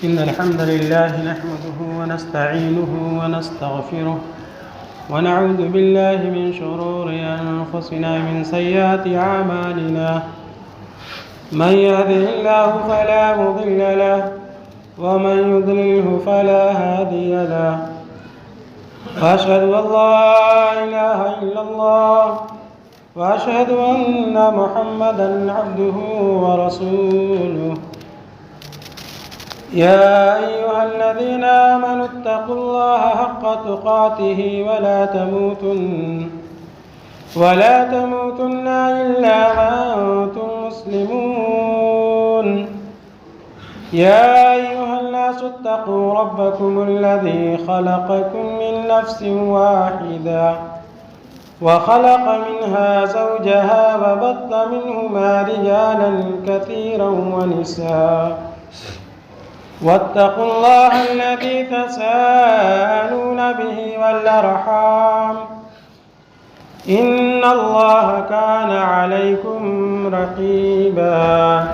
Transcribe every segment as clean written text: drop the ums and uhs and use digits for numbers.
إن الحمد لله نحمده ونستعينه ونستغفره ونعوذ بالله من شرور أنفسنا من سيئات أعمالنا من يهده الله فلا مضل له ومن يضلله فلا هادي له وأشهد أن لا إله إلا الله وأشهد أن محمدًا عبده ورسوله يا أيها الذين آمنوا اتقوا الله حق تقاته ولا تموتن إلا وأنتم مسلمون يا أيها الناس اتقوا ربكم الذي خلقكم من نفس واحدة وخلق منها زوجها وبث منهما رجالا كثيرا ونساء واتقوا الله الذي تساءلون به والأرحام إن الله كان عليكم رقيبا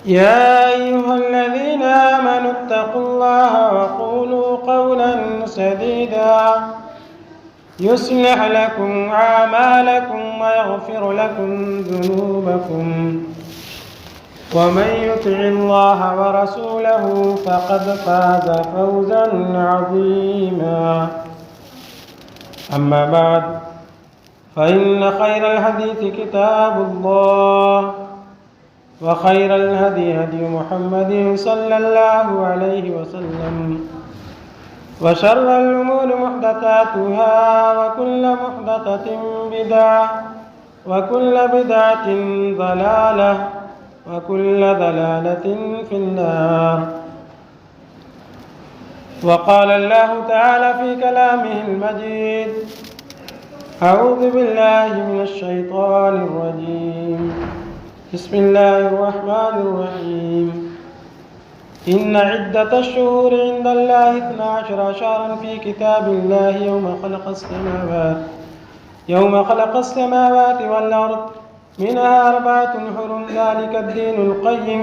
يا أيها الذين آمنوا اتقوا الله وقولوا قولا سديدا يصلح لكم أعمالكم ويغفر لكم ذنوبكم ومن يطع الله ورسوله فقد فاز فوزا عظيما أما بعد فإن خير الحديث كتاب الله وخير الهدي هدي محمد صلى الله عليه وسلم وشر الأمور محدثاتها وكل محدثة بدعة وكل بدعة ضلالة وكل ضلالة في النار وقال الله تعالى في كلامه المجيد أعوذ بالله من الشيطان الرجيم بسم الله الرحمن الرحيم إن عدة الشهور عند الله 12 شهرا في كتاب الله يوم خلق السماوات والأرض منها 4 حرم ذلك الدين القيم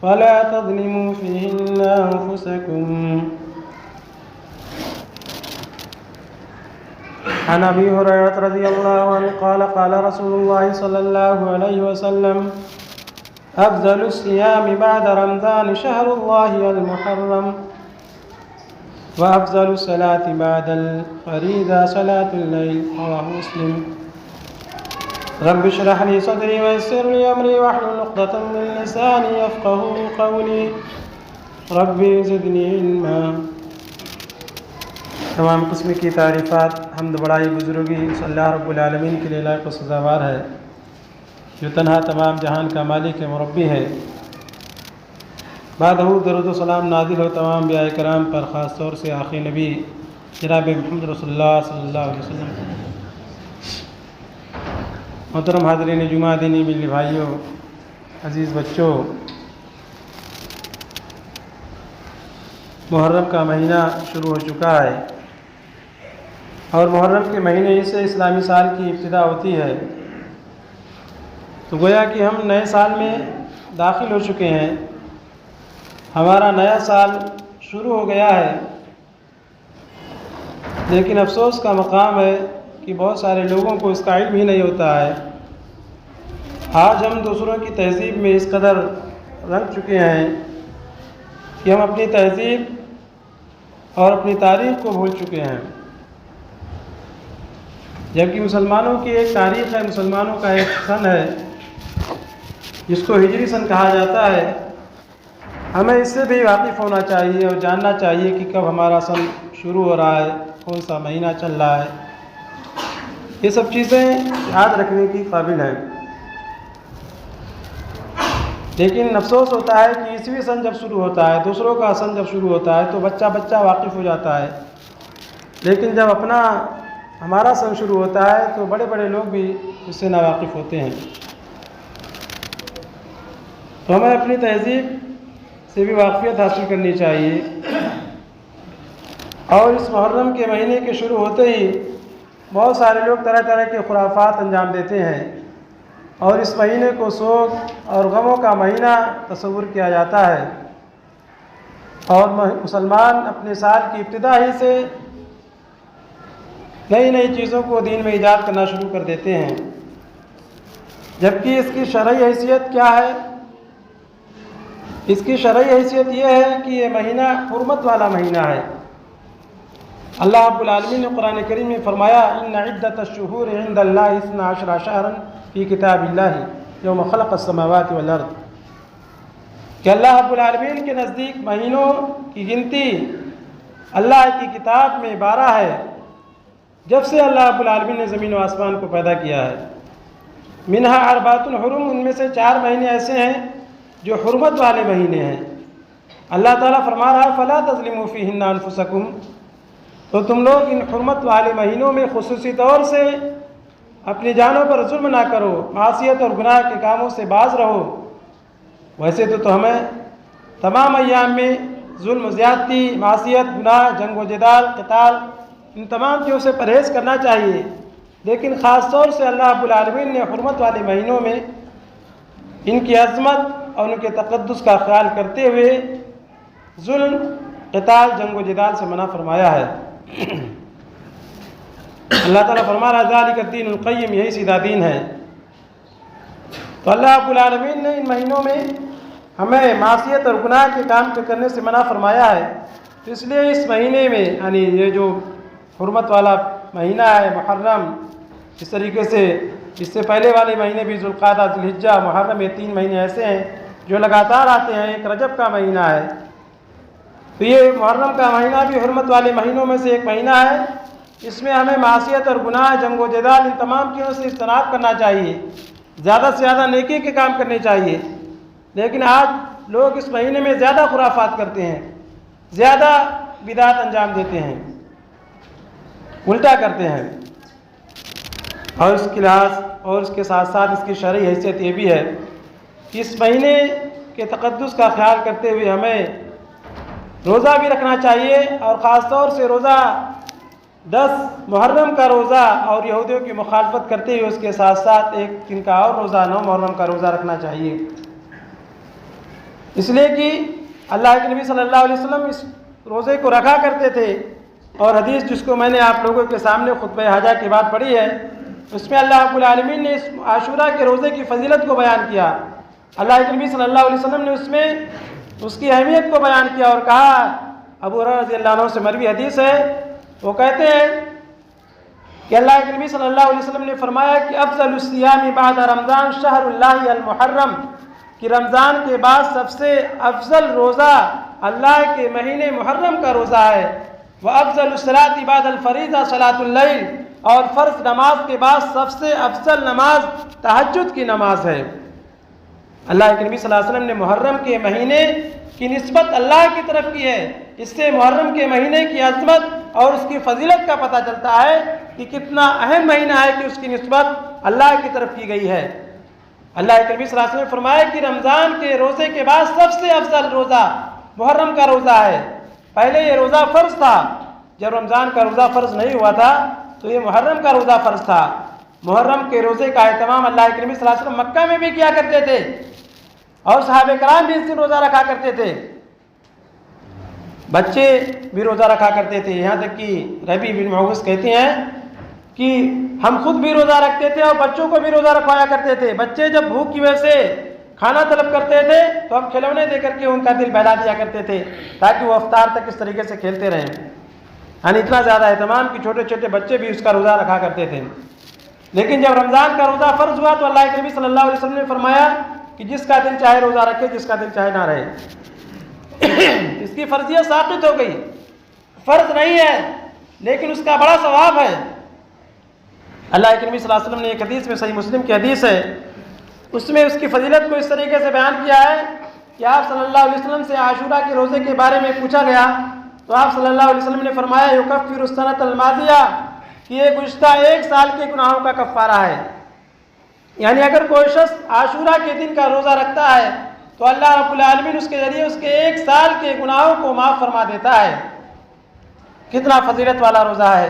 فلا تظلموا فيهن أنفسكم عن أبي هريرة رضي الله عنه قال قال رسول الله صلى الله عليه وسلم أفضل الصيام بعد رمضان شهر الله المحرم وأفضل الصلاة بعد الفريضة صلاة الليل رواه مسلم رب اشرح لي صدري ويسر لي أمري واحلل عقدة من لساني يفقهوا قولي ربي زدني علما تمام قسم کی تعریفات حمد بڑائی بزرگی صلی اللہ رب العالمین کے لیے لائق و سزاوار ہے جو تنہا تمام جہان کا مالک ہے مربی ہے بعد درود و سلام نازل ہو تمام انبیاء کرام پر خاص طور سے آخری نبی جناب محمد رسول اللہ صلی اللہ علیہ وسلم۔ محترم حاضرین جمعہ دینی ملی بھائیوں عزیز بچوں، محرم کا مہینہ شروع ہو چکا ہے اور محرم کے مہینے ہی سے اسلامی سال کی ابتدا ہوتی ہے، تو گویا کہ ہم نئے سال میں داخل ہو چکے ہیں، ہمارا نیا سال شروع ہو گیا ہے۔ لیکن افسوس کا مقام ہے کہ بہت سارے لوگوں کو اس کا علم ہی نہیں ہوتا ہے۔ آج ہم دوسروں کی تہذیب میں اس قدر رنگ چکے ہیں کہ ہم اپنی تہذیب اور اپنی تاریخ کو بھول چکے ہیں، جبکہ مسلمانوں کی ایک تاریخ ہے، مسلمانوں کا ایک سن ہے جس کو ہجری سن کہا جاتا ہے۔ ہمیں اس سے بھی واقف ہونا چاہیے اور جاننا چاہیے کہ کب ہمارا سن شروع ہو رہا ہے، کون سا مہینہ چل رہا ہے۔ یہ سب چیزیں یاد رکھنے کی قابل ہیں، لیکن افسوس ہوتا ہے کہ عیسوی سن جب شروع ہوتا ہے، دوسروں کا سن جب شروع ہوتا ہے تو بچہ واقف ہو جاتا ہے، لیکن جب ہمارا سن شروع ہوتا ہے تو بڑے بڑے لوگ بھی اس سے ناواقف ہوتے ہیں۔ تو ہمیں اپنی تہذیب سے بھی واقفیت حاصل کرنی چاہیے، اور اس محرم کے مہینے کے شروع ہوتے ہی بہت سارے لوگ طرح طرح کے خرافات انجام دیتے ہیں اور اس مہینے کو سوگ اور غموں کا مہینہ تصور کیا جاتا ہے، اور مسلمان اپنے سال کی ابتدا ہی سے نئی نئی چیزوں کو دین میں ایجاد کرنا شروع کر دیتے ہیں، جبکہ اس کی شرعی حیثیت کیا ہے؟ اس کی شرعی حیثیت یہ ہے کہ یہ مہینہ حرمت والا مہینہ ہے۔ اللہ رب العالمین نے قرآن کریم میں فرمایا ان عدۃ الشہور عند اللہ 12 شہرا فی کتاب اللہ یوم خلق السماوات والارض، کہ اللہ رب العالمین کے نزدیک مہینوں کی گنتی اللہ کی کتاب میں 12 ہے، جب سے اللہ رب العالمین نے زمین و آسمان کو پیدا کیا ہے۔ منہا اربعۃ حرم، ان میں سے 4 مہینے ایسے ہیں جو حرمت والے مہینے ہیں۔ اللہ تعالیٰ فرما رہا ہے فلا تظلموا فیہن انفسکم، تو تم لوگ ان حرمت والے مہینوں میں خصوصی طور سے اپنی جانوں پر ظلم نہ کرو، معصیت اور گناہ کے کاموں سے باز رہو۔ ویسے تو ہمیں تمام ایام میں ظلم و زیادتی، معصیت، گناہ، جنگ و جدال، قتال، ان تمام چیزوں سے پرہیز کرنا چاہیے، لیکن خاص طور سے اللہ رب العالمین نے حرمت والے مہینوں میں ان کی عظمت اور ان کے تقدس کا خیال کرتے ہوئے ظلم، قتال، جنگ و جدال سے منع فرمایا ہے۔ اللہ تعالیٰ فرما رہا ذالک الدین القیم، یہی سیدھا دین ہے۔ تو اللہ رب العالمین نے ان مہینوں میں ہمیں معصیت اور گناہ کے کام کے کرنے سے منع فرمایا ہے، تو اس لیے اس مہینے میں یعنی یہ جو حرمت والا مہینہ ہے محرم، اس طریقے سے اس سے پہلے والے مہینے بھی ذوالقعدہ، ذوالحجہ، محرم، یہ 3 مہینے ایسے ہیں جو لگاتار آتے ہیں۔ ایک رجب کا مہینہ ہے، تو یہ محرم کا مہینہ بھی حرمت والے مہینوں میں سے ایک مہینہ ہے۔ اس میں ہمیں معصیت اور گناہ، جنگ و جدال، ان تمام چیزوں سے اجتناب کرنا چاہیے، زیادہ سے زیادہ نیکی کے کام کرنے چاہیے۔ لیکن آج لوگ اس مہینے میں زیادہ خرافات کرتے ہیں، زیادہ بدعات انجام دیتے ہیں، الٹا کرتے ہیں، اور اس کے لحاظ اور اس کے ساتھ ساتھ اس کی شرعی حیثیت یہ بھی ہے کہ اس مہینے کے تقدس کا خیال کرتے ہوئے ہمیں روزہ بھی رکھنا چاہیے، اور خاص طور سے روزہ 10 محرم کا روزہ اور یہودیوں کی مخالفت کرتے ہوئے اس کے ساتھ ساتھ ایک دن کا اور روزہ 9 محرم کا روزہ رکھنا چاہیے، اس لیے کہ اللہ کے نبی صلی اللہ علیہ وسلم اس روزے کو رکھا کرتے تھے، اور حدیث جس کو میں نے آپ لوگوں کے سامنے خطبہ حاجہ کے بعد پڑھی ہے، اس میں اللہ رب العالمین نے اس عاشورہ کے روزے کی فضیلت کو بیان کیا۔ اللہ کے نبی صلی اللہ علیہ وسلم نے اس میں اس کی اہمیت کو بیان کیا اور کہا، ابو ہریرہ رضی اللہ عنہ سے مروی حدیث ہے، وہ کہتے ہیں کہ اللہ کے نبی صلی اللہ علیہ وسلم نے فرمایا کہ افضل الصیام بعد رمضان شہر اللہ المحرم، کہ رمضان کے بعد سب سے افضل روزہ اللہ کے مہینے محرم کا روزہ ہے۔ وَأَفْضَلُ الصَّلَاةِ بَعْدَ الْفَرِيضَةِ صَلَاةُ اللَّيْلِ، اور فرض نماز کے بعد سب سے افضل نماز تہجد کی نماز ہے۔ اللہ کے نبی صلی اللہ علیہ وسلم نے محرم کے مہینے کی نسبت اللہ کی طرف کی ہے، اس سے محرم کے مہینے کی عظمت اور اس کی فضیلت کا پتہ چلتا ہے کہ کتنا اہم مہینہ ہے کہ اس کی نسبت اللہ کی طرف کی گئی ہے۔ اللہ کے نبی صلی اللہ علیہ وسلم نے فرمایا کہ رمضان کے روزے کے بعد سب سے افضل روزہ محرم کا روزہ ہے۔ پہلے یہ روزہ فرض تھا، جب رمضان کا روزہ فرض نہیں ہوا تھا تو یہ محرم کا روزہ فرض تھا۔ محرم کے روزے کا اہتمام اللہ کے نبی صلی اللہ علیہ وسلم مکہ میں بھی کیا کرتے تھے، اور صحابہ کرام بھی اس دن روزہ رکھا کرتے تھے، بچے بھی روزہ رکھا کرتے تھے، یہاں تک کہ ربیع بن معوذ کہتے ہیں کہ ہم خود بھی روزہ رکھتے تھے اور بچوں کو بھی روزہ رکھوایا کرتے تھے۔ بچے جب بھوک کی وجہ سے کھانا طلب کرتے تھے تو ہم کھلونے دے کر کے ان کا دل بہلا دیا کرتے تھے تاکہ وہ افطار تک اس طریقے سے کھیلتے رہیں، یعنی اتنا زیادہ اہتمام کہ چھوٹے چھوٹے بچے بھی اس کا روزہ رکھا کرتے تھے۔ لیکن جب رمضان کا روزہ فرض ہوا تو اللہ کے نبی صلی اللہ علیہ وسلم نے فرمایا کہ جس کا دل چاہے روزہ رکھے، جس کا دل چاہے نہ رہے۔ اس کی فرضیت ثابت ہو گئی، فرض نہیں ہے لیکن اس کا بڑا ثواب ہے۔ اللہ کے نبی صلی اللہ علیہ وسلم نے ایک حدیث میں، صحیح مسلم کی حدیث ہے، اس میں اس کی فضیلت کو اس طریقے سے بیان کیا ہے کہ آپ صلی اللہ علیہ وسلم سے عاشورہ کے روزے کے بارے میں پوچھا گیا تو آپ صلی اللہ علیہ وسلم نے فرمایا یکفر السنۃ الماضیہ، کہ یہ گزشتہ 1 سال کے گناہوں کا کفارہ ہے۔ یعنی اگر کوئی شخص عاشورہ کے دن کا روزہ رکھتا ہے تو اللہ رب العالمین اس کے ذریعے اس کے 1 سال کے گناہوں کو معاف فرما دیتا ہے۔ کتنا فضیلت والا روزہ ہے۔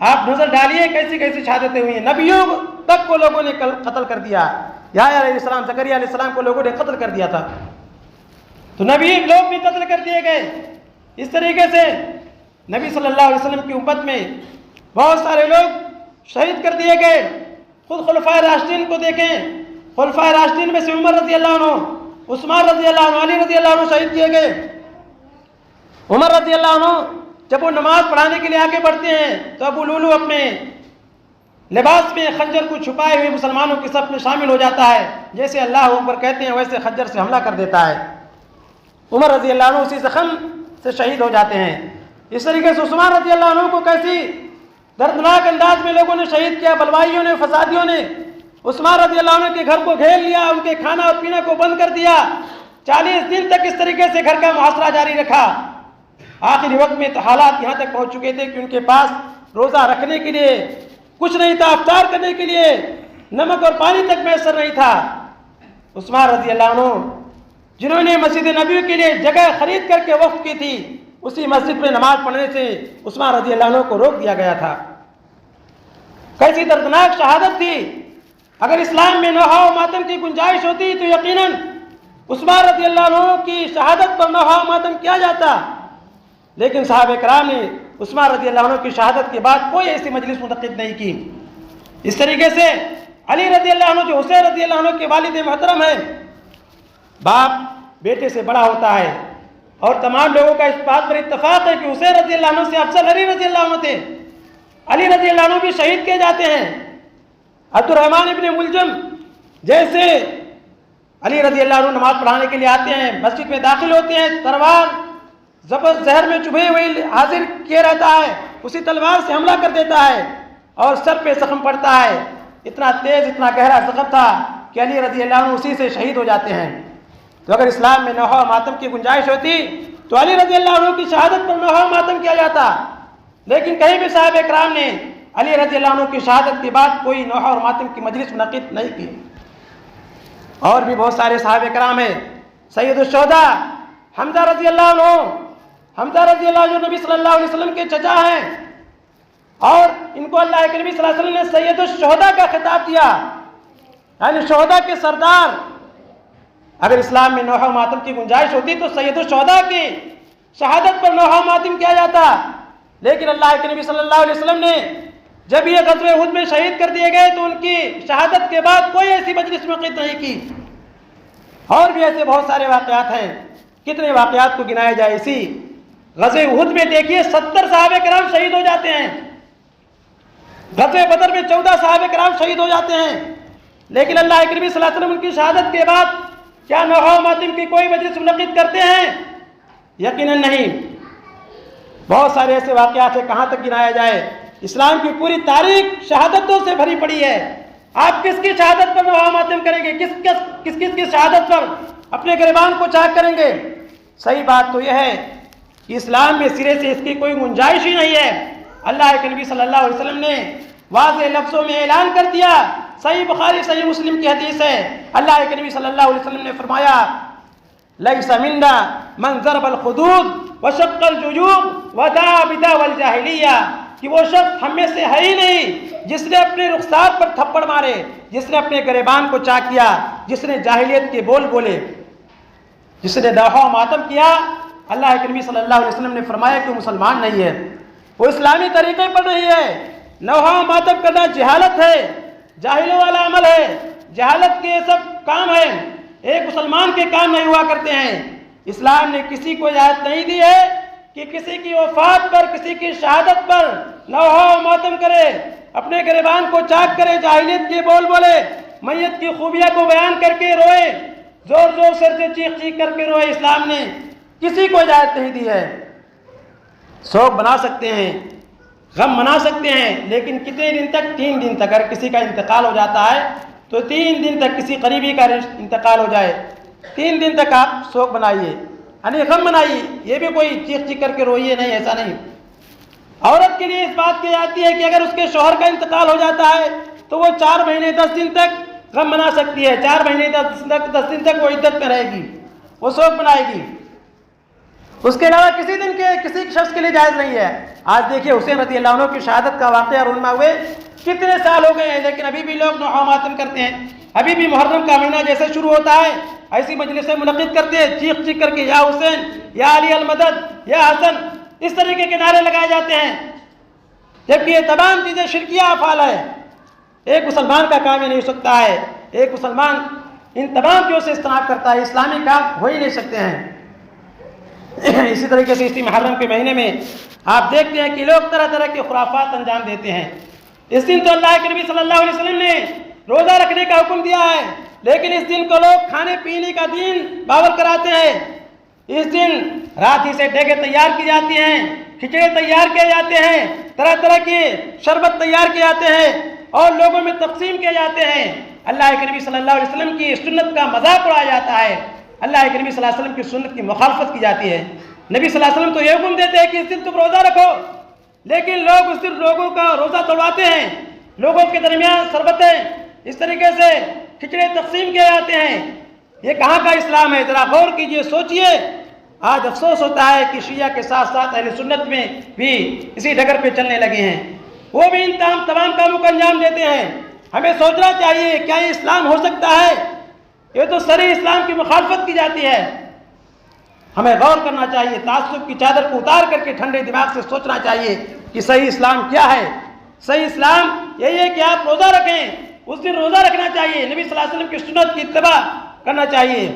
آپ نظر ڈالیے کیسی کیسی شہادتیں ہوئی ہیں. نبیوں تک کو لوگوں نے قتل کر دیا. یحییٰ علیہ السلام، زکریا علیہ السلام کو لوگوں نے قتل کر دیا تھا. تو نبی لوگ بھی قتل کر دیے گئے. اس طریقے سے نبی صلی اللہ علیہ وسلم کی امت میں بہت سارے لوگ شہید کر دیے گئے. خود خلفائے راشدین کو دیکھیں. خلفائے راشدین میں سے عمر رضی اللہ عنہ، عثمان رضی اللہ عنہ، علی رضی اللہ عنہ شہید کیے گئے. عمر رضی اللہ عنہ جب وہ نماز پڑھانے کے لیے آگے بڑھتے ہیں تو ابو لولو اپنے لباس میں خنجر کو چھپائے ہوئے مسلمانوں کی صف میں شامل ہو جاتا ہے. جیسے اللہ اکبر کہتے ہیں ویسے خنجر سے حملہ کر دیتا ہے. عمر رضی اللہ عنہ اسی زخم سے شہید ہو جاتے ہیں. اس طریقے سے عثمان رضی اللہ عنہ کو کیسی دردناک انداز میں لوگوں نے شہید کیا، بلوائیوں نے، فسادیوں نے. عثمان رضی اللہ عنہ کے گھر کو گھیر لیا، ان کے کھانا اور پینا کو بند کر دیا. 40 دن تک اس طریقے سے گھر کا محاصرہ جاری رکھا. آخری وقت میں تو حالات یہاں تک پہنچ چکے تھے کہ ان کے پاس روزہ رکھنے کے لیے کچھ نہیں تھا، افطار کرنے کے لیے نمک اور پانی تک میسر نہیں تھا. عثمان رضی اللہ عنہ جنہوں نے مسجد نبوی کے لیے جگہ خرید کر کے وقف کی تھی، اسی مسجد میں نماز پڑھنے سے عثمان رضی اللہ عنہ کو روک دیا گیا تھا. کیسی دردناک شہادت تھی. اگر اسلام میں نوحہ و ماتم کی گنجائش ہوتی تو یقیناً عثمان رضی اللہ عنہ کی شہادت پر نوحہ و ماتم کیا جاتا. لیکن صحابہ کرام نے عثمان رضی اللہ عنہ کی شہادت کے بعد کوئی ایسی مجلس منعقد نہیں کی. اس طریقے سے علی رضی اللہ عنہ جو حسین رضی اللہ عنہ کے والد محترم ہیں، باپ بیٹے سے بڑا ہوتا ہے اور تمام لوگوں کا اس بات پر اتفاق ہے کہ حسین رضی اللہ عنہ سے افضل علی رضی اللہ عنہ تھے. علی رضی اللہ عنہ بھی شہید کیے جاتے ہیں. عبد الرحمن ابن ملجم جیسے علی رضی اللہ عنہ نماز پڑھانے کے لیے آتے ہیں، مسجد میں داخل ہوتے ہیں، تلوار زہر میں چبھے ہوئے حاضر کیے رہتا ہے، اسی تلوار سے حملہ کر دیتا ہے اور سر پہ زخم پڑتا ہے. اتنا تیز، اتنا گہرا زخم تھا کہ علی رضی اللہ عنہ اسی سے شہید ہو جاتے ہیں. تو اگر اسلام میں نوحہ و ماتم کی گنجائش ہوتی تو علی رضی اللہ عنہ کی شہادت پر نوحہ و ماتم کیا جاتا. لیکن کہیں بھی صحابہ کرام نے علی رضی اللہ عنہ کی شہادت کے بعد کوئی نوحہ اور ماتم کی مجلس منعقد نہیں کی. اور بھی بہت سارے صحابہ کرام ہیں. سید الشہداء حمزہ رضی اللہ عنہ، حمزہ رضی اللہ عنہ جو نبی صلی اللہ علیہ وسلم کے چچا ہیں، اور ان کو اللہ کے نبی صلی اللہ علیہ وسلم نے سید الشہداء کا خطاب دیا، یعنی شہداء کے سردار. اگر اسلام میں نوحہ و ماتم کی گنجائش ہوتی تو سید الشہداء کی شہادت پر نوحہ و ماتم کیا جاتا. لیکن اللہ کے نبی صلی اللہ علیہ وسلم نے جب یہ غزوہ احد میں شہید کر دیے گئے تو ان کی شہادت کے بعد کوئی ایسی مجلس منعقد نہیں کی. اور بھی ایسے بہت سارے واقعات ہیں، کتنے واقعات کو گنایا جائے. اسی غزوہ احد میں دیکھیے 70 صحابہ کرام شہید ہو جاتے ہیں. غزوہ بدر میں 14 صحابہ کرام شہید ہو جاتے ہیں. لیکن اللہ کے نبی صلی اللہ علیہ وسلم ان کی شہادت کے بعد کیا نوحہ و ماتم کی کوئی مجلس منعقد کرتے ہیں؟ یقیناً نہیں. بہت سارے ایسے واقعات ہیں، کہاں تک گنایا جائے. اسلام کی پوری تاریخ شہادتوں سے بھری پڑی ہے. آپ کس کی شہادت پر نوحہ و ماتم کریں گے؟ کس کی شہادت پر اپنے گریبان کو چاک کریں گے؟ صحیح بات تو یہ ہے کہ اسلام میں سرے سے اس کی کوئی گنجائش ہی نہیں ہے. اللہ کے نبی صلی اللہ علیہ وسلم نے واضح لفظوں میں اعلان کر دیا. صحیح بخاری صحیح مسلم کی حدیث ہے. اللہ کے نبی صلی اللہ علیہ وسلم نے فرمایا لیس منا من ضرب الخدود وشق الجیوب ودعا بدعوى الجاہلیہ، کہ وہ شخص ہم میں سے ہے ہی نہیں جس نے اپنے رخسار پر تھپڑ مارے، جس نے اپنے گریبان کو چاک کیا، جس نے جاہلیت کے بول بولے، جس نے نوحہ و ماتم کیا. اللہ کے نبی صلی اللہ علیہ وسلم نے فرمایا کہ وہ مسلمان نہیں ہے، وہ اسلامی طریقے پر نہیں ہے. نوحہ و ماتم کرنا جہالت ہے، جاہلوں والا عمل ہے، جہالت کے سب کام ہیں، ایک مسلمان کے کام نہیں ہوا کرتے ہیں. اسلام نے کسی کو اجازت نہیں دی ہے کہ کسی کی وفات پر، کسی کی شہادت پر نوحہ و ماتم کرے، اپنے گریبان کو چاک کرے، جاہلیت کے بول بولے، میت کی خوبیاں کو بیان کر کے روئے، زور زور سے چیخ چیخ کر کے روئے. اسلام نے کسی کو اجازت نہیں دی ہے. سوگ بنا سکتے ہیں، غم منا سکتے ہیں، لیکن کتنے دن تک؟ 3 دن تک. اگر کسی کا انتقال ہو جاتا ہے تو 3 دن تک، کسی قریبی کا انتقال ہو جائے 3 دن تک آپ سوگ بنائیے، یعنی غم منائیے. یہ بھی کوئی چیخ چیخ کر کے روئیے نہیں، ایسا نہیں. عورت کے لیے اس بات کی جاتی ہے کہ اگر اس کے شوہر کا انتقال ہو جاتا ہے تو وہ 4 مہینے 10 دن تک غم منا سکتی ہے. 4 مہینے 10 دن تک وہ عدت میں رہے گی، وہ سوگ بنائے گی. اس کے علاوہ کسی شخص کے لیے جائز نہیں ہے۔ آج دیکھیے حسین رضی اللہ عنہ کی شہادت کا واقعہ رونما ہوئے کتنے سال ہو گئے ہیں، لیکن ابھی بھی لوگ نوحہ ماتم کرتے ہیں، ابھی بھی محرم کا مہینہ جیسے شروع ہوتا ہے ایسی مجلسیں منعقد کرتے ہیں، چیخ چیخ کر کے یا حسین یا علی المدد یا حسن اس طریقے کے نعرے لگائے جاتے ہیں، جبکہ یہ تمام چیزیں شرکیہ افعال ہے۔ ایک مسلمان کا کام یہ نہیں ہو سکتا ہے، ایک مسلمان ان تمام چیزوں سے اجتناب کرتا ہے، اسلامی کام ہو ہی نہیں سکتے ہیں۔ اسی طریقے سے اسی محرم کے مہینے میں آپ دیکھتے ہیں کہ لوگ طرح طرح کے خرافات انجام دیتے ہیں۔ اس دن تو اللہ کے نبی صلی اللہ علیہ وسلم نے روزہ رکھنے کا حکم دیا ہے، لیکن اس دن کو لوگ کھانے پینے کا دن باور کراتے ہیں۔ اس دن رات ہی سے ڈیگے تیار کی جاتی ہیں، کھچڑے تیار کیے جاتے ہیں، طرح طرح کے شربت تیار کیے جاتے ہیں اور لوگوں میں تقسیم کیے جاتے ہیں۔ اللہ کے نبی صلی اللہ علیہ وسلم کی سنت کا مذاق اڑایا جاتا ہے، اللہ کے نبی صلی اللہ علیہ وسلم کی سنت کی مخالفت کی جاتی ہے۔ نبی صلی اللہ علیہ وسلم تو یہ حکم دیتے ہیں کہ اس دن تم روزہ رکھو، لیکن لوگ اس دن لوگوں کا روزہ توڑواتے ہیں، لوگوں کے درمیان شربتیں اس طریقے سے کھچڑے تقسیم کیے جاتے ہیں۔ یہ کہاں کا اسلام ہے؟ ذرا غور کیجئے، سوچئے۔ آج افسوس ہوتا ہے کہ شیعہ کے ساتھ ساتھ اہل سنت میں بھی اسی ڈگر پہ چلنے لگے ہیں، وہ بھی ان تمام کاموں کو انجام دیتے ہیں۔ ہمیں سوچنا چاہیے کیا یہ اسلام ہو سکتا ہے؟ یہ تو صریح اسلام کی مخالفت کی جاتی ہے۔ ہمیں غور کرنا چاہیے، تعصب کی چادر کو اتار کر کے ٹھنڈے دماغ سے سوچنا چاہیے کہ صحیح اسلام کیا ہے۔ صحیح اسلام یہی ہے کہ آپ روزہ رکھیں، اس دن روزہ رکھنا چاہیے، نبی صلی اللہ علیہ وسلم کی سنت کی اتباع کرنا چاہیے۔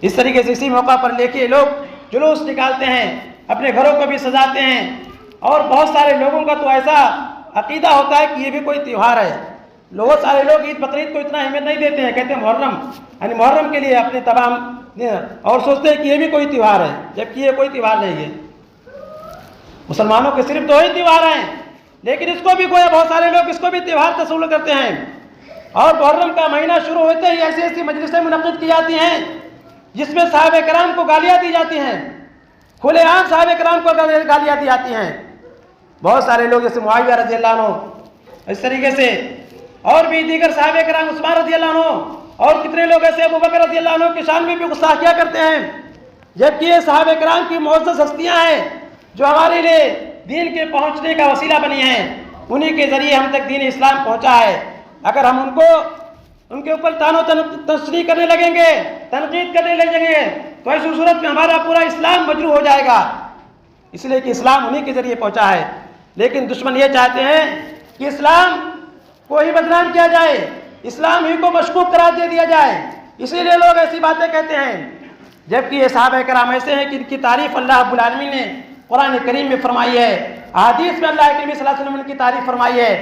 اس طریقے سے اسی موقع پر لے کے لوگ جلوس نکالتے ہیں، اپنے گھروں کو بھی سجاتے ہیں، اور بہت سارے لوگوں کا تو ایسا عقیدہ ہوتا ہے کہ یہ بھی کوئی تہوار ہے۔ بہت سارے لوگ عید بقرعید کو اتنا اہمیت نہیں دیتے ہیں، کہتے ہیں محرم، یعنی محرم کے لیے اپنے تمام، اور سوچتے ہیں کہ یہ بھی کوئی تہوار ہے، جبکہ یہ کوئی تہوار نہیں ہے۔ مسلمانوں کے صرف دو ہی تہوار ہیں، لیکن اس کو بھی گویا بہت سارے لوگ اس کو بھی تہوار تصور کرتے ہیں، اور محرم کا مہینہ شروع ہوتے ہی ایسی ایسی مجلسیں منعقد کی جاتی ہیں جس میں صحابہ کرام کو گالیاں دی جاتی ہیں، کھلے عام صحابہ کرام کو گالیاں دی جاتی ہیں۔ بہت سارے لوگ جیسے معاویہ رضی اللہ عنہ، اس طریقے سے اور بھی دیگر صحابہ کرام، عثمان رضی اللہ عنہ، اور کتنے لوگ ایسے ابو بکر رضی اللہ عنہ کی شان میں بھی گستاخیاں کرتے ہیں، جبکہ یہ صحابہ کرام کی معزز ہستیاں ہیں جو ہمارے لیے دین کے پہنچنے کا وسیلہ بنی ہیں، انہی کے ذریعے ہم تک دین اسلام پہنچا ہے۔ اگر ہم ان کے اوپر تان و تشریح کرنے لگیں گے، تنقید کرنے لگیں گے، تو ایسی صورت میں ہمارا پورا اسلام مجروح ہو جائے گا، اس لیے کہ اسلام انہی کے ذریعے پہنچا ہے۔ لیکن دشمن یہ چاہتے ہیں کہ اسلام کو ہی بدنام کیا جائے، اسلام ہی کو مشکوک قرار دے دیا جائے، اسی لیے لوگ ایسی باتیں کہتے ہیں، جبکہ یہ صحابہ کرام ایسے ہیں کہ ان کی تعریف اللہ رب العالمین نے قرآن کریم میں فرمائی ہے، احادیث میں اللہ کے نبی صلی اللہ علیہ وسلم نے ان کی تعریف فرمائی ہے،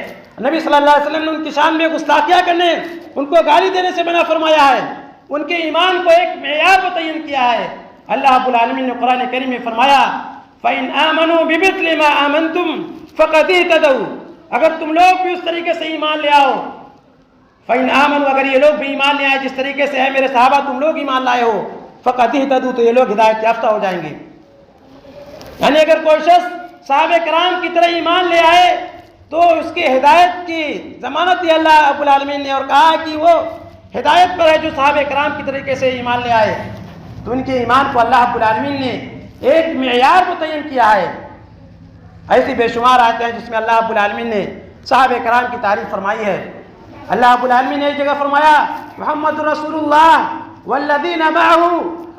نبی صلی اللہ علیہ وسلم نے ان کی شان میں گستاخیاں کرنے، ان کو گالی دینے سے منع فرمایا ہے، ان کے ایمان کو ایک معیار متعین کیا ہے۔ اللہ رب العالمین نے قرآن کریم میں فرمایا فَإِنْ آمَنُوا بِمِثْلِ مَا آمَنْتُمْ فَقَدْ اهْتَدَوْا، اگر تم لوگ بھی اس طریقے سے ایمان لے آؤ، فَإِنْ آمَنُوا، اگر یہ لوگ بھی ایمان لے آئے جس طریقے سے ہے میرے صحابہ تم لوگ ایمان لائے ہو، فَقَدْ اهْتَدَوْا، تو یہ لوگ ہدایت یافتہ ہو جائیں گے۔ یعنی اگر کوئی شخص صحابہ کرام کی طرح ایمان لے آئے تو اس کی ہدایت کی ضمانت دی اللہ رب العالمین نے، اور کہا کہ وہ ہدایت پر ہے جو صحابہ کرام کی طریقے سے ایمان لے آئے، تو ان کے ایمان کو اللہ رب العالمین نے ایک معیار متعین کیا ہے۔ ایسی بے شمار آیتیں ہیں جس میں اللہ رب العالمین نے صحابہ کرام کی تعریف فرمائی ہے۔ اللہ رب العالمین نے ایک جگہ فرمایا محمد رسول اللہ والذین معہ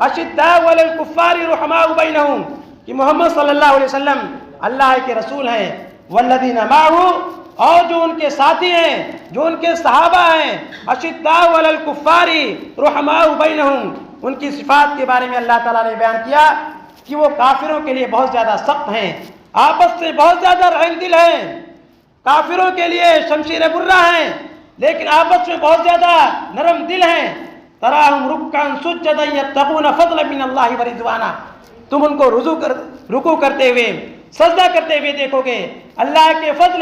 اشداء علی الکفار رحماء بینہم، کہ محمد صلی اللہ علیہ وسلم اللہ کے رسول ہیں، والذین معہ، اور جو ان کے ساتھی ہیں، جو ان کے صحابہ ہیں، اشداء علی الکفار رحماء بینہم، ان کی صفات کے بارے میں اللہ تعالیٰ نے بیان کیا کہ وہ کافروں کے لیے بہت زیادہ سخت ہیں، آپس سے بہت زیادہ رحم دل ہیں، کافروں کے لیے شمشیر برہ ہیں لیکن آپس میں بہت زیادہ نرم دل ہیں۔ تراہم رکعا سجدا یبتغون فضلا من اللہ ورضوانا، تم ان کو رکوع کرتے ہوئے، سجدہ کرتے ہوئے دیکھو گے، اللہ کے فضل،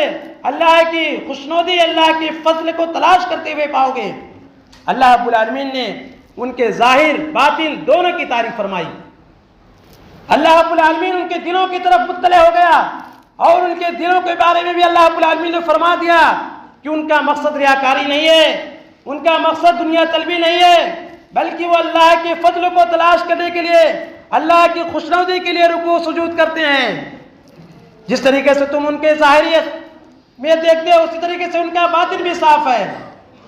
اللہ کی خوشنودی، اللہ کے فضل کو تلاش کرتے ہوئے پاؤ گے۔ اللہ رب العالمین نے ان کے ظاہر باطن دونوں کی تعریف فرمائی۔ اللہ رب العالمین ان کے دلوں کی طرف مطلع ہو گیا، اور ان کے دلوں کے بارے میں بھی اللہ رب العالمین نے فرما دیا کہ ان کا مقصد ریاکاری نہیں ہے، ان کا مقصد دنیا طلبی نہیں ہے، بلکہ وہ اللہ کے فضل کو تلاش کرنے کے لیے اللہ کی خوشنودی کے لیے رکوع سجود کرتے ہیں. جس طریقے سے تم ان کے ظاہریت میں دیکھتے ہو اسی طریقے سے ان کا باطن بھی صاف ہے.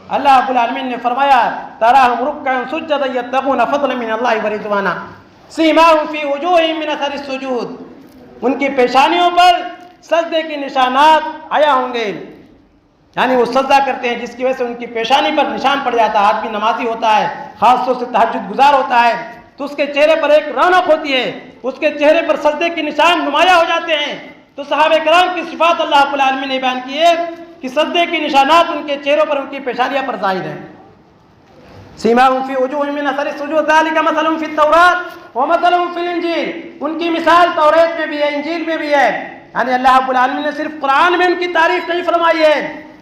اللہ رب العالمین نے فرمایا تراہم رکعا سجدا یبتغون فضلا من اللہ ورضوانا سیماہم فی وجوہہم من اثر السجود. ان کی پیشانیوں پر سجدے کے نشانات آیا ہوں گے، یعنی وہ سجدہ کرتے ہیں جس کی وجہ سے ان کی پیشانی پر نشان پڑ جاتا ہے. آدمی نمازی ہوتا ہے، خاص طور سے تہجد گزار ہوتا ہے، تو اس کے چہرے پر ایک رونق ہوتی ہے، اس کے چہرے پر سجدے کے نشان نمایاں ہو جاتے ہیں. تو صحابہ کرام کی صفات اللہ رب العالمین نے بیان کی ہے کہ سجدے کے نشانات ان کے چہروں پر، ان کی پیشانیاں پر ظاہر ہیں. سیماہم فی وجوہہم من اثر السجود ذالک مثلہم فی التوراۃ ومثلہم فی الانجیل. ان کی مثال توریت میں بھی ہے، انجیل میں بھی ہے. یعنی اللہ رب العالمین نے صرف قرآن میں ان کی تعریف نہیں فرمائی ہے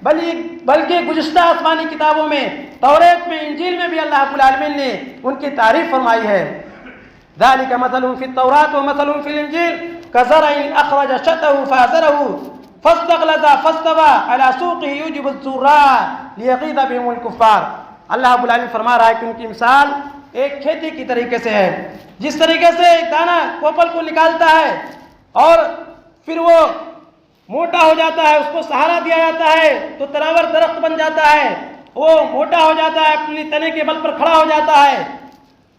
بلکہ گزشتہ آسمانی کتابوں میں، توریت میں، انجیل میں بھی اللہ رب العالمین نے ان کی تعریف فرمائی ہے. ذالک مثلہم فی التوراۃ ومثلہم فی الانجیل کزرع اخرج شطأہ فآزرہ فاستغلظ فاستوى على سوقه يعجب الزراع ليغيظ بهم الكفار. اللہ رب العالمین فرما رہا ہے کہ ان کی مثال ایک کھیتی کی طریقے سے ہے. جس طریقے سے ایک دانہ کوپل کو نکالتا ہے اور پھر وہ موٹا ہو جاتا ہے، اس کو سہارا دیا جاتا ہے تو تناور درخت بن جاتا ہے، وہ موٹا ہو جاتا ہے، اپنی تنے کے بل پر کھڑا ہو جاتا ہے.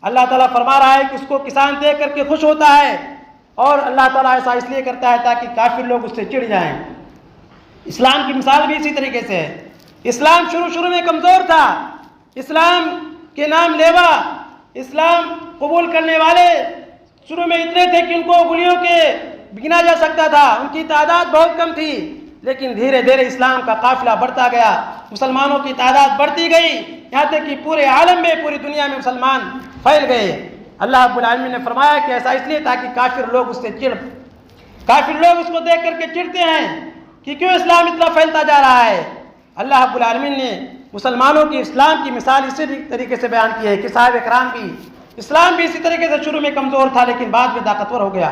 اللہ تعالیٰ فرما رہا ہے کہ اس کو کسان دیکھ کر کے خوش ہوتا ہے، اور اللہ تعالیٰ ایسا اس لیے کرتا ہے تاکہ کافر لوگ اس سے چڑ جائیں. اسلام کی مثال بھی اسی طریقے سے ہے. اسلام شروع میں کمزور تھا. اسلام کے نام لیوا اسلام قبول کرنے والے شروع میں اتنے تھے کہ ان کو انگلیوں کے گنا جا سکتا تھا، ان کی تعداد بہت کم تھی. لیکن دھیرے دھیرے اسلام کا قافلہ بڑھتا گیا، مسلمانوں کی تعداد بڑھتی گئی، یہاں تک کہ پورے عالم میں، پوری دنیا میں مسلمان پھیل گئے. اللہ رب العالمین نے فرمایا کہ ایسا اس لیے تاکہ کافر لوگ اس سے کافر لوگ اس کو دیکھ کر کے چڑھتے ہیں کہ کیوں اسلام اتنا پھیلتا جا رہا ہے. اللہ رب العالمین نے مسلمانوں کی اسلام کی مثال اسی طریقے سے بیان کی ہے کہ صحابہ کرام بھی، اسلام بھی اسی طریقے سے شروع میں کمزور تھا لیکن بعد میں طاقتور ہو گیا.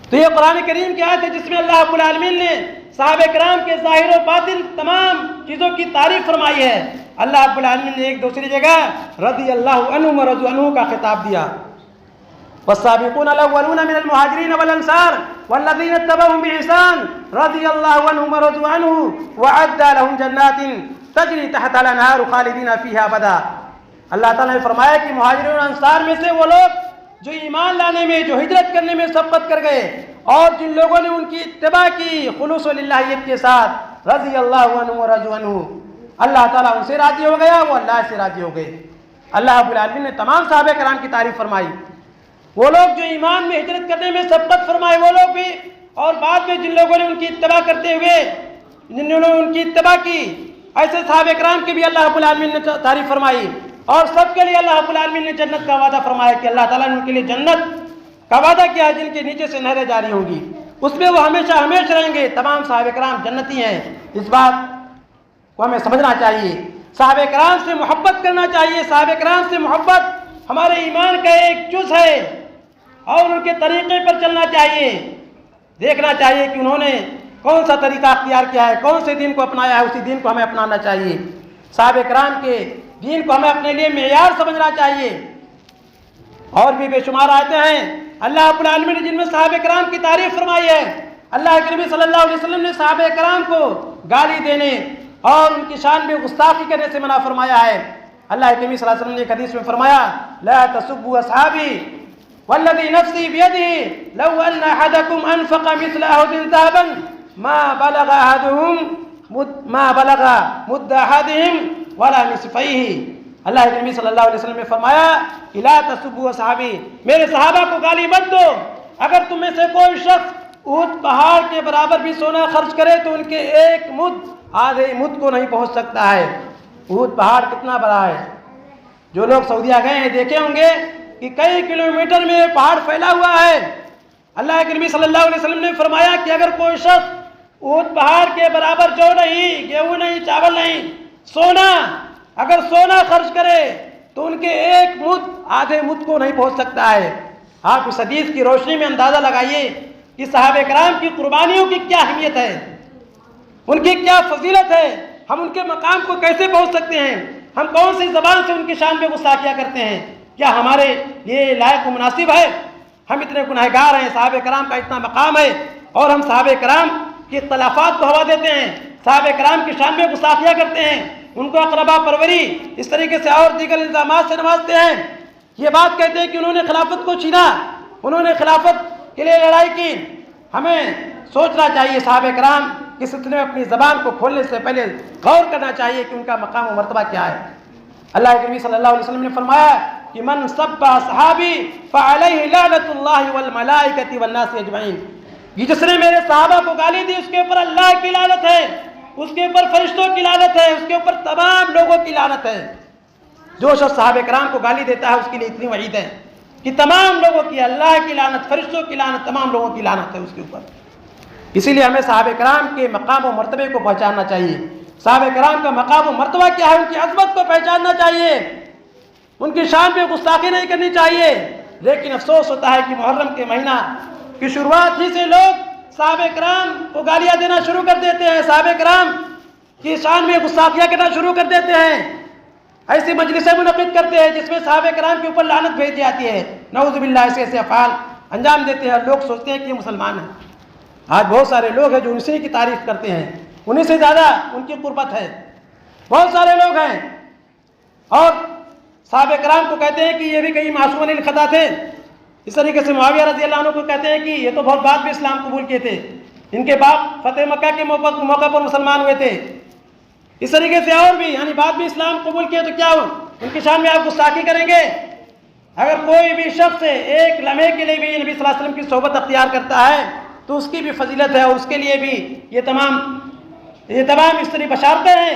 تو یہ قرآن کریم کی آیت ہے جس میں اللہ رب العالمین نے صحابہ کرام کے ظاہر و باطن تمام چیزوں کی تعریف فرمائی ہے. اللہ رب العالمین نے ایک دوسری جگہ رضی اللہ عنہم ورضوا عنہ کا خطاب دیا. والسابقون الاولون من المهاجرين والانصار والذين اتبعوهم باحسان رضي الله عنهم ورضوا عنه واعد لهم جنات تجری تحت الانہار خالدین فیہا ابدا. اللہ تعالیٰ نے فرمایا کہ مہاجرین اور انصار میں سے وہ لوگ جو ایمان لانے میں، جو ہجرت کرنے میں سبقت کر گئے اور جن لوگوں نے ان کی اتباع کی خلوص و للہیت کے ساتھ، رضی اللہ عنہ ورضوا عنہ، اللہ تعالیٰ ان سے راضی ہو گیا، وہ اللہ سے راضی ہو گئے. اللہ رب العالمین نے تمام صحابہ کرام کی تعریف فرمائی. وہ لوگ جو ایمان میں ہجرت کرنے میں سبقت فرمائے وہ لوگ بھی، اور بعد میں جن لوگوں نے ان کی اتباع کرتے ہوئے جنہوں نے ان کی اتباع کی، ایسے صحابہ کرام کی بھی اللہ رب العالمین نے تعریف فرمائی. اور سب کے لیے اللہ رب العالمین نے جنت کا وعدہ فرمایا کہ اللہ تعالیٰ نے ان کے لیے جنت کا وعدہ کیا ہے جن کے نیچے سے نہریں جاری ہوں گی، اس میں وہ ہمیشہ ہمیشہ رہیں گے. تمام صحابہ کرام جنتی ہیں. اس بات کو ہمیں سمجھنا چاہیے، صحابہ کرام سے محبت کرنا چاہیے. صحابہ کرام سے محبت ہمارے ایمان کا ایک جز ہے اور ان کے طریقے پر چلنا چاہیے. دیکھنا چاہیے کہ انہوں نے کون سا طریقہ اختیار کیا ہے، کون سے دین کو اپنایا ہے، اسی دین کو ہمیں اپنانا چاہیے. صحابہ کرام کے دین کو ہمیں اپنے لیے معیار سمجھنا چاہیے. اور بھی بے شمار آیتیں ہیں اللہ رب العالمین نے جن میں صحابہ کرام کی تعریف فرمائی ہے. اللہ کے نبی صلی اللہ علیہ وسلم نے صحابہ کرام کو گالی دینے اور ان کی شان میں گستاخی کرنے سے منع فرمایا ہے. اللہ کے نبی صلی اللہ علیہ وسلم نے ایک حدیث میں فرمایا لا تسبوا اصحابی والذی نفسی بیدہ لو ان احدکم انفق مثل احد ذهبا ما بلغ مد احدهم ولا نصفیہ. اللہ کے نبی صلی اللہ علیہ وسلم نے فرمایا کہ لا تسبوا اصحابی، میرے صحابہ کو گالی مت دو. اگر تم میں سے کوئی شخص احد پہاڑ کے برابر بھی سونا خرچ کرے تو ان کے ایک مد، آدھے مد کو نہیں پہنچ سکتا ہے. احد پہاڑ کتنا بڑا ہے. جو لوگ سعودیہ گئے ہیں دیکھے ہوں گے کہ کئی کلومیٹر میں پہاڑ پھیلا ہوا ہے. اللہ کے نبی صلی اللہ علیہ وسلم نے فرمایا کہ اگر کوئی شخص احد پہاڑ کے برابر جو نہیں، گیہوں نہیں، چاول نہیں، سونا، اگر سونا خرچ کرے تو ان کے ایک مد، آدھے مد کو نہیں پہنچ سکتا ہے. آپ اس حدیث کی روشنی میں اندازہ لگائیے کہ صحابہ کرام کی قربانیوں کی کیا اہمیت ہے، ان کی کیا فضیلت ہے. ہم ان کے مقام کو کیسے پہنچ سکتے ہیں؟ ہم کون سی زبان سے ان کی شان میں گستاخیاں کرتے ہیں؟ کیا ہمارے لیے لائق و مناسب ہے؟ ہم اتنے گنہگار ہیں، صحابہ کرام کا اتنا مقام ہے، اور ہم صحابہ کرام کی اختلافات کو ہوا دیتے ہیں، صحابہ کرام کی شان میں گستاخیاں کرتے ہیں، ان کو اقربا پروری اس طریقے سے اور دیگر الزامات سے نوازتے ہیں، یہ بات کہتے ہیں کہ انہوں نے خلافت کو چھینا، انہوں نے خلافت کے لیے لڑائی کی۔ ہمیں سوچنا چاہیے صحابہ کرام کے سلسلے میں اپنی زبان کو کھولنے سے پہلے غور کرنا چاہیے کہ ان کا مقام و مرتبہ کیا ہے۔ اللہ کے نبی صلی اللہ علیہ وسلم نے فرمایا کہ من سب صحابی فعلیہ لعنت اللہ والملائکۃ والناس اجمعین، یہ جس نے میرے صحابہ کو گالی دی اس کے اوپر اللہ کی لعنت ہے، اس کے اوپر فرشتوں کی لعنت ہے، اس کے اوپر تمام لوگوں کی لعنت ہے۔ جو شخص صحابہ کرام کو گالی دیتا ہے اس کے لیے اتنی وعید ہے کہ تمام لوگوں کی، اللہ کی لعنت، فرشتوں کی لعنت، تمام لوگوں کی لعنت ہے اس کے اوپر۔ اسی لیے ہمیں صحابہ کرام کے مقام و مرتبے کو پہچاننا چاہیے، صحابہ کرام کا مقام و مرتبہ کیا ہے، ان کی عظمت کو پہچاننا چاہیے، ان کی شان پہ گستاخی نہیں کرنی چاہیے۔ لیکن افسوس ہوتا ہے کہ محرم کے مہینہ کی شروعات ہی سے لوگ صحابہ کرام کو گالیاں دینا شروع کر دیتے ہیں، صحابہ کرام کی شان میں گستاخیاں کرنا شروع کر دیتے ہیں، ایسی مجلسیں منعقد کرتے ہیں جس میں صحابہ کرام کے اوپر لعنت بھیج جاتی ہے، نعوذ باللہ ایسے افعال انجام دیتے ہیں، اور لوگ سوچتے ہیں کہ یہ مسلمان ہیں۔ آج بہت سارے لوگ ہیں جو اسی کی تعریف کرتے ہیں، انہیں سے زیادہ ان کی قربت ہے، بہت سارے لوگ ہیں، اور صحابہ کرام کو کہتے ہیں کہ یہ بھی کئی معصومین الخطا تھے۔ اس طریقے سے معاویہ رضی اللہ عنہ کو کہتے ہیں کہ یہ تو بہت بعد میں اسلام قبول کیے تھے، ان کے باپ فتح مکہ کے موقع پر مسلمان ہوئے تھے۔ اس طریقے سے اور بھی، یعنی بعد میں اسلام قبول کیے تو کیا ان کی شان میں آپ گستاخی کریں گے؟ اگر کوئی بھی شخص ایک لمحے کے لیے بھی نبی صلی اللہ علیہ وسلم کی صحبت اختیار کرتا ہے تو اس کی بھی فضیلت ہے، اور اس کے لیے بھی یہ تمام اس طرح بشارتیں ہیں۔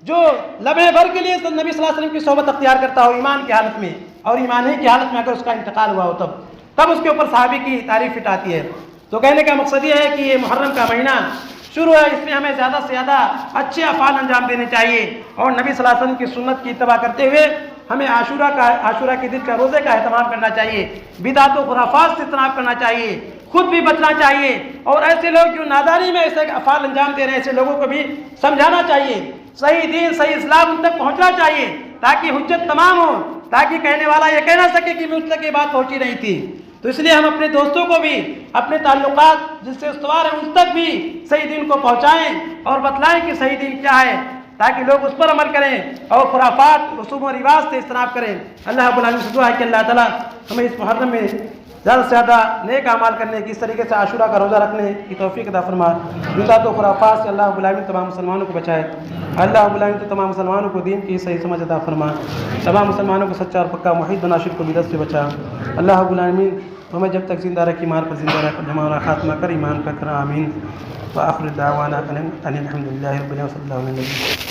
جو لمحے بھر کے لیے نبی صلی اللہ علیہ وسلم کی صحبت اختیار کرتا ہو ایمان کی حالت میں، اور ایمان ہی کی حالت میں اگر اس کا انتقال ہوا ہو تب اس کے اوپر صحابی کی تعریف اٹھاتی ہے۔ تو کہنے کا مقصد یہ ہے کہ یہ محرم کا مہینہ شروع ہے، اس میں ہمیں زیادہ سے زیادہ اچھے افعال انجام دینے چاہیے، اور نبی صلی اللہ علیہ وسلم کی سنت کی اتباع کرتے ہوئے ہمیں عاشورہ کے دن کا روزے کا اہتمام کرنا چاہیے، بدعت و خرافات سے اجتناب کرنا چاہیے، خود بھی بچنا چاہیے، اور ایسے لوگ جو نادانی میں ایسے افعال انجام دے رہے ہیں ایسے لوگوں کو بھی سمجھانا چاہیے، صحیح دین صحیح اسلام ان تک پہنچنا چاہیے تاکہ حجت تمام ہو، تاکہ کہنے والا یہ کہہ نہ سکے کہ مجھ تک یہ بات پہنچی نہیں تھی۔ تو اس لیے ہم اپنے دوستوں کو بھی، اپنے تعلقات جس سے استوار ہیں ان تک بھی صحیح دین کو پہنچائیں اور بتلائیں کہ صحیح دین کیا ہے، تاکہ لوگ اس پر عمل کریں اور خرافات رسوم و رواج سے اجتناب کریں۔ اللہ رب العالمین سے دعا ہے کہ اللہ تعالیٰ ہمیں اس محرم میں زیادہ سے زیادہ نیک اعمال کرنے کی، اس طریقے سے عاشورہ کا روزہ رکھنے کی توفیق عطا فرما، بدعت و خرافات سے اللہ رب العالمین تمام مسلمانوں کو بچائے، اللہ رب العالمین تو تمام مسلمانوں کو دین کی صحیح سمجھ عطا فرما، تمام مسلمانوں کو سچا اور پکا موحد بنا، شرک و بدعت سے بچا۔ اللہ رب العالمین ہمیں جب تک زندہ رکھ ایمان پر زندہ رکھ، ہمارا خاتمہ کر ایمان کا کرا، آمین۔ وآخر دعوانا ان الحمد للہ رب العالمین، صلی اللہ علیہ وسلم۔